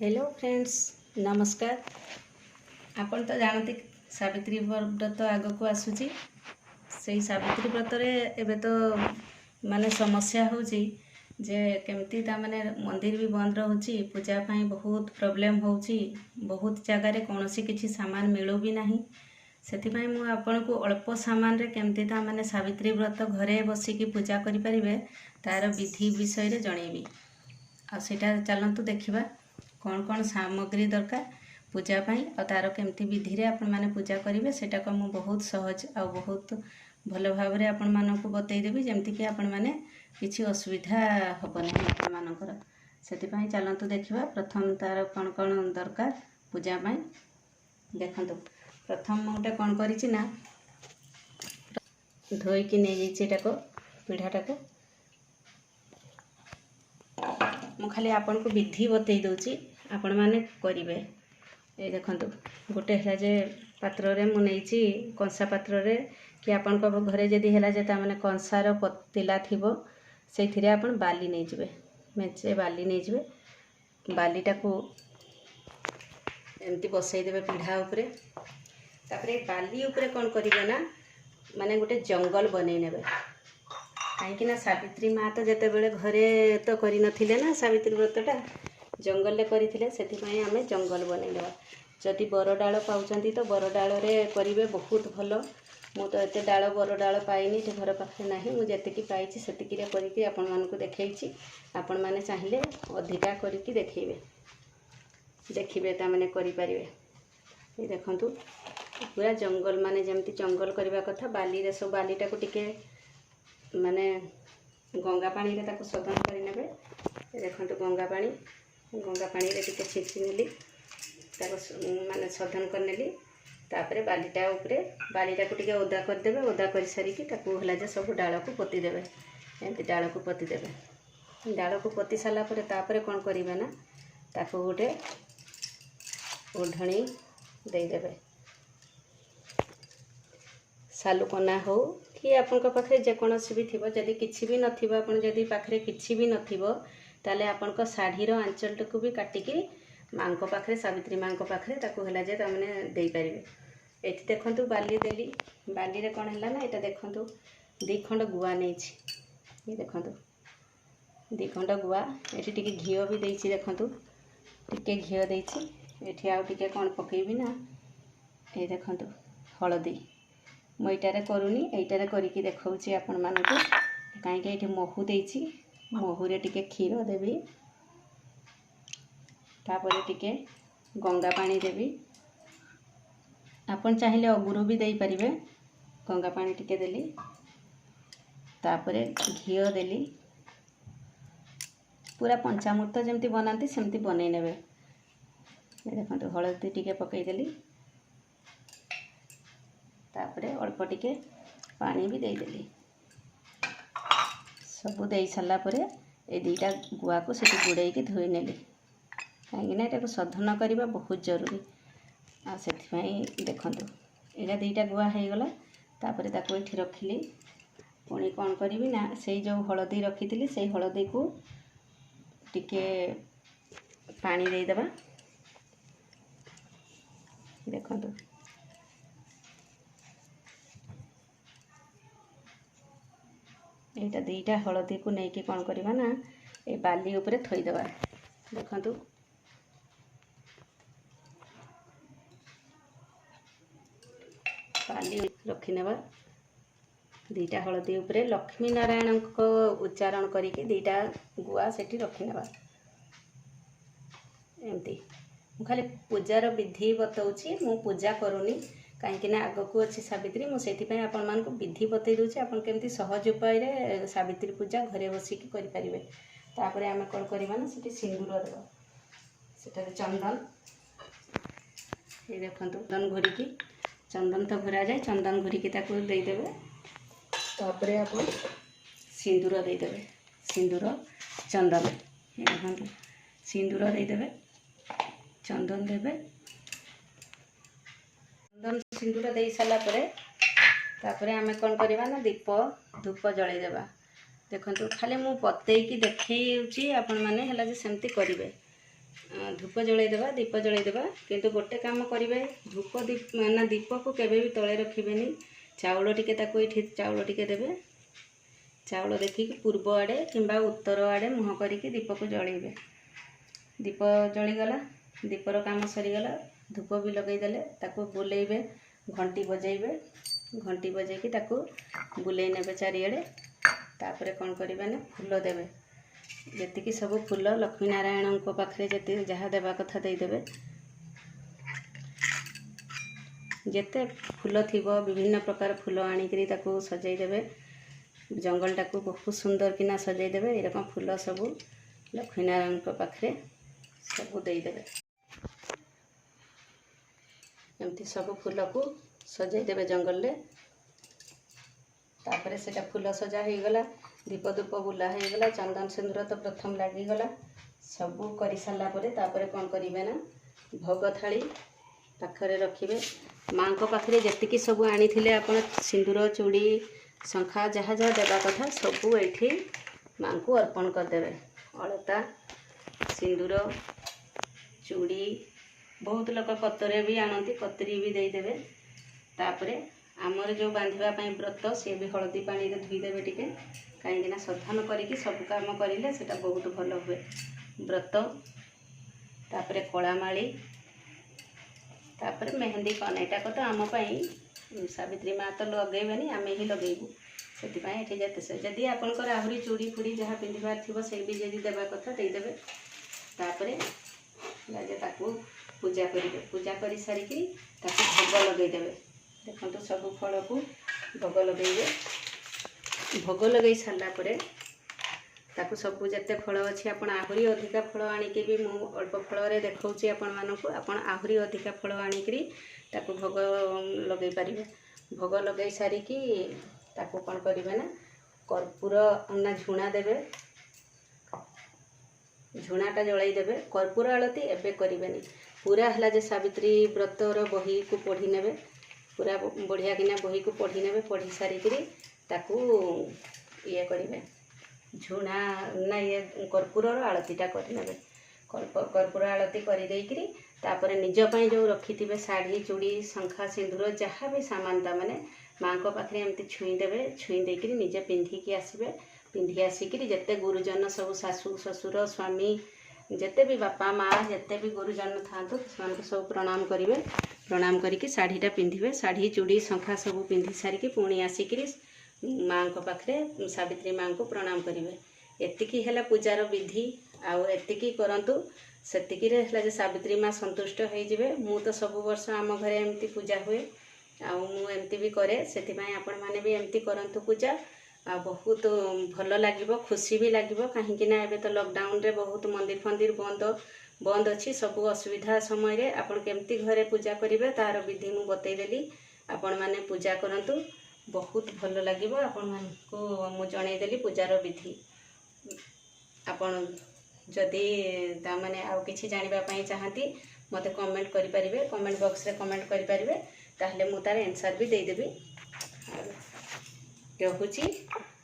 Hello friends, नमस्कार। आपण तो जानते सावित्री व्रत आग को आसूची से सावित्री व्रत रे एबे तो माने समस्या होची जे केमती ता माने मंदिर भी बंद रहउची, पूजा पाई बहुत प्रॉब्लम होची, बहुत जगह रे कोनोसी किछि सामान मिलू भी नाही। सेति पाई मु आपण को अल्प सामान रे केमती ता माने सावित्री व्रत घरे बसी की पूजा करि परिबे तार विधि विषय रे जणेबी। आ सेटा चलंतु देखिबा कौन कौन सामग्री दरकार पूजा पाई और तार केमती विधि रे आपण माने पूजा करिवे सेटा को मु बहुत सहज आ बहुत भल भाव रे आपण मानकु बतई देबी जेमति कि आपण माने किछि असुविधा हबो नै आपण मानकर। सेति पाई चलंतु देखिबा प्रथम तार कौन कौन दरकार पूजा पाई। देखंतु प्रथम मोटे कौन करिछि ना धोई कि नै जैछि एटा को पीढ़ाटा को मु खाली आपन को विधि बतई दउची आपण माने करिवे। ए देखंतु गोटे हला जे पात्र रे मु नैची कंसा पात्र रे कि आपन को घरे जदी हला जे ता माने कंसार पतिला थिबो सेथिरे आपण बाली नै जिवे, मेचे बाली नै जिवे। बालीटा को एमती बसई देबे पीढ़ा ऊपरे। तापरे बाली ऊपरे कोन करिवे ना माने गोटे जंगल बनै नेबे। कहीं ना सावित्री माँ तो जिते बड़े घरे तो करी नथिले ना सावित्री व्रतटा जंगल ले करिथिले, सेथिपई आमे जंगल बनैलेबा। जदि बर डाल पाउचंती तो बर डाल रे करिवे बहुत भलो। मु तो एते डाल बर डाल पाइनी ते घर पाखे नाही, मु जेतिकी पाइछि सेतिकी रे करिकि आपण मानकु देखैछि। आपण माने चाहिले अधिका करिकि देखैबे, देखिबे ता माने करि परिवे। ए देखंतु पूरा जंगल माने जेमति जंगल करबा कथा बाली रे सब बालीटा को टिके माने गंगा पानी रे ताको शोधन करि नेबे। देखंतु गंगा पानी रे टिके छिछि नेली ताको माने शोधन कर नेली। तापरे बालीटा ऊपरे बालीटा को टिके ओदा कर देबे। ओदा कर सारी कि ताको हला जे सब डाल को पोती देबे। एंती डाल को पोती देबे। डाल को पोती साला परे तापरे कोन करिवे ना ताको गोटे ओढणी दे देबे। सालुकना हो कि आपन को पाखरे जे कोनोसी भी थिबो, जदी किछि भी नथिबो आपन जदी पाखरे किछि भी नथिबो ताले आपन को साड़ी रो आंचल को भी काटी कि मां को पाखरे सावित्री मां को पाखरे ताको हला जे त माने देई परिबे। एथि देखंतु बाली देली, बाली रे कोन हला ना एटा देखंतु दी खंड गुआ नैछि। ये देखंतु दी खंड गुआ एठी टिके घियो भी देइछि। देखंतु टिके घियो देइछि। एठी आ टिके कोन पकेइबी ना ए देखंतु हळदी मु एटारे करूनी, एटारे करिकि देखौछि आपण मानकु। काहे के एठी महू देइछि, महू रे टिके क्षीर देबी। तापरे टिके गंगा पानी देबी। आपण चाहिले अगुरु भी देई परिबे। गंगा पानी टिके देली, तापरे घियो देली। पूरा पंचामृत जेमति बनांती सेमति बनै नेबे। ए देखंतु हळदी टिके पकई देली। तापरे अल्प टिके पानी भी दे देली। सब दे सारा परे ए दीटा गुआ को सेठी गुड़े की धोई नेली। कहीं ना एटा को शोधन करबा बहुत जरूरी। आ सेथि पई देखंतु एटा दीटा गुआ हे गला। तापरे ताको एठी रखिली। पुणी कोन करबी ना सेई जो हळदी रखिथिली सेई हळदी को टिके पानी दे देबा। देखंतु एटा दीटा हळदी को नै कि कोन करबा ना ए बाली ऊपरे थोई देबा। देखंतु बाली रखि नेबा। दीटा हळदी ऊपरे लक्ष्मी नारायण को उच्चारण करिकि दीटा गुआ सेठी रखि नेबा। एमती मु खाली पूजार विधि बतौछि, मु पूजा करूनी। कहीं ना आग को अच्छी सावित्री मु सेति पई आपण मान को विधि बतई दउछि। आपण केमती सहज उपाय रे सावित्री पूजा घरे बसी की करि परिबे। तापरे आमे कोन करिबा ना सेठी सिंदूर देबा। सेटा चंदन ए देखंतु चंदन घोरी की चंदन तो घोरा जाए, चंदन घोरी की ताको दे देबे। तापरे आपण सिंदूर दे देबे। सिंदूर चंदन ए देखंतु सिंदूर दे देबे, चंदन देबे। चंदन सिंदूर दे साला परे तापरे आमे कोन करिबा ना दीप धूप जळै देबा। देखंतु खाली मु बतई की देखैउची आपण माने हला जे सेमती करिवे। धूप जलैदेवा दीप जलैदेवा किंतु गोटे काम करेंगे धूप दीप ना दीप को केवे भी तले रखिबेनी चाउल टिके ताको ये चाउल टिके देवे चाउल देखिक पूर्व आड़े किंबा उत्तर आड़े मुँह करके दीप को जलैबे दीप जलीगला दीपर काम सरीगला धूप भी लगेदेले ताको बुलेइबे घंटी बजेइबे घंटी बजेकी ताको बुलेइ नेबे चारिआडे तापरे कौन करेंगे ना फूल देवे जेतिकी सब फूल लक्ष्मी नारायण पाखे जी जहाँ देवा कथा देदेवे जेते फूल थी विभिन्न प्रकार फूल आनिकी ताको सजैदेवे जंगल टाको बहुत सुंदर किना सजैदेवे ये रकम फूल सब लक्ष्मी नारायण पाखे सब देदेवे एमती सब फूल को सजैदेवे जंगल रे तापरे सेटा फूल सजा हो गला दीप धूप बुला हो गला चंदन सिंदूर तो प्रथम लगिगला सबू कर सारा तापर कौन करेंगे ना भोग थाली पाखरे रखिए माँ को पाखे जी सब आनी आप सिंदूर चूड़ी शंखा जहाँ जहाँ देवा कथा सबू ये माँ को अर्पण करदे अलता सिंदूर चूड़ी बहुत लोग पतरे भी आनती पतरी भी देदेवे तापरे आमर जो बांधवाई व्रत सी भी हलदी पानी धोईदेवे टिके कहीं सावधान करके सब काम करें से बहुत भल हुए व्रत तापरे कलामाली तापरे मेहंदी कन एटा तो आम सावित्री माँ तो लगेबे आम ही लगेबू से जदि आपंकर आहरी चूड़ी फुड़ी जहाँ पिंधार थी से भी जब देवा कथा देदेवे तापरे ताकू पूजा करेंगे पूजा कर सारिकी भोग लगेदेवे देखो सब फल को भोग लगे भोग लगे सारापर ताकू सब जिते फल अच्छी आप आहरी अधिका फल आणिकी भी मु अल्प फल देखा आपण आहरी अधिका फल आणिकी ताकू भोग लगे पारे भोग लगे सारिकी ताकू कौन करेंगे ना कर्पूर ना झुणा देवे झुणाटा जलैदेवे कर्पूर आलती एवं करेंगे पूरा है जे सावित्री व्रतर बही को पढ़ी नेबे पूरा बढ़िया किना बही को पढ़ी नेबे पढ़ी सारिकी ताकू ये करेंगे झुणा ना ये कर्पूर आलतीटा करेंगे कर्पूर आलती करदेकरी तापर निजपाई जो रखी शाढ़ी चूड़ी शंखा सिंदूर जहाँ भी सामान ता मैंने माँ को पाखे एमती छुईदेवे छुई देकर निजे पिंधिकी आसबे पिंधि आसिक जिते गुरुजन सब सासू ससुर स्वामी जिते भी बापा माँ जिते भी गुरुजन था से सब प्रणाम करेंगे प्रणाम करके शाढ़ीटा पिंधे शाढ़ी चूड़ी शंखा सब पिंधि सारिकी पुणी आसिक माँ को पाखे सावित्री माँ को प्रणाम करेंगे एतिकी है पूजार विधि आउ एतिकी करंतु सेतिकी है सावित्री माँ संतुष्ट हो मु तो सब वर्ष आम घरे एमती पूजा हुए आमती भी करे से आपण मैंने भी एमती करंतु पूजा आ बहुत भल लगे खुशी भी लगे कहीं एबे तो लॉकडाउन रे बहुत मंदिर फंदिर बंद अच्छी सब असुविधा समय आपण केमती घरे पूजा करेंगे तार विधि मु बतईदेली आपण मैंने पूजा करंतु बहुत भल लगे आपण को मु जनईदेली पूजार विधि आपण जदि ताने आउ किछि जानिबा चाहती मते कमेंट करि परिबे कमेंट बॉक्स रे कमेंट करि परिबे ताहले मु तार आंसर भी दे देबी रखुची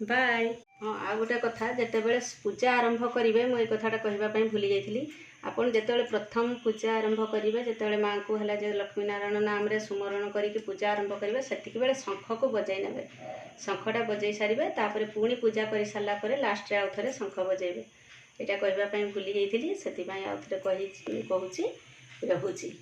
बाय। हाँ आ गोटे कथा जितेबाला पूजा आरंभ करेंगे मुझे कथाटा कहवाई भूली जाइली आपन जिते प्रथम पूजा आरंभ करेंगे जिते माँ को है जो लक्ष्मी नारायण नाम रे सुमरण करके पूजा आरंभ करेंगे सेतिक बेले शंख को बजाई नेबे शंखटा बजाई सारे तापर पुणी पूजा कर सारापर लास्ट आउ थे शंख बजेबे यहाँ कहवाई भूली जाइली से आउ थे कहूँ रहुची।